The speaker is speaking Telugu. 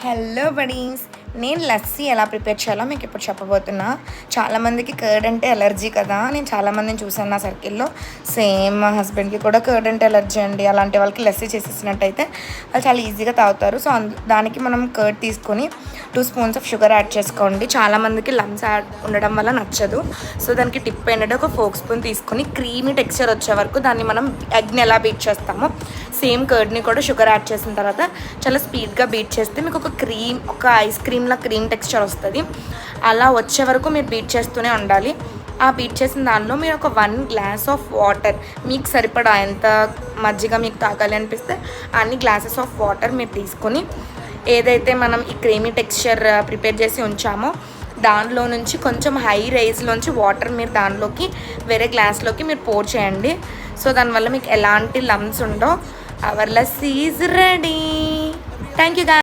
హలో బడీస్, నేను లస్సీ ఎలా ప్రిపేర్ చేయాలో మీకు ఇప్పుడు చెప్పబోతున్నా. చాలామందికి కర్డ్ అంటే ఎలర్జీ కదా. నేను చాలామందిని చూసాను నా సర్కిల్లో. సేమ్ మా హస్బెండ్కి కూడా కర్డ్ అంటే ఎలర్జీ అండి. అలాంటి వాళ్ళకి లస్సీ చేసేసినట్టయితే వాళ్ళు చాలా ఈజీగా తాగుతారు. సో దానికి మనం కర్డ్ తీసుకొని 2 స్పూన్స్ ఆఫ్ షుగర్ యాడ్ చేసుకోండి. చాలామందికి లమ్స్ యాడ్ ఉండడం వల్ల నచ్చదు. సో దానికి టిప్ ఏంటంటే ఒక ఫోక్ స్పూన్ తీసుకొని క్రీమీ టెక్స్చర్ వచ్చే వరకు దాన్ని మనం ఎగ్ని ఎలా బీట్ చేస్తామో సేమ్ కర్డ్ని కూడా షుగర్ యాడ్ చేసిన తర్వాత చాలా స్పీడ్గా బీట్ చేస్తే మీకు ఒక ఐస్ క్రీమ్లా క్రీమ్ టెక్స్చర్ వస్తుంది. అలా వచ్చే వరకు మీరు బీట్ చేస్తూనే ఉండాలి. ఆ బీట్ చేసిన దానిలో మీరు ఒక 1 గ్లాస్ ఆఫ్ వాటర్, మీకు సరిపడా ఎంత మజ్జిగ మీకు తాగాలి అనిపిస్తే అన్ని గ్లాసెస్ ఆఫ్ వాటర్ మీరు తీసుకొని ఏదైతే మనం ఈ క్రీమీ టెక్స్చర్ ప్రిపేర్ చేసి ఉంచామో దానిలో నుంచి కొంచెం హై రైజ్లోంచి వాటర్ మీరు దానిలోకి వేరే గ్లాస్లోకి మీరు పోర్ చేయండి. సో దానివల్ల మీకు ఎలాంటి లమ్స్ ఉండో. Our lassi is ready. Thank you.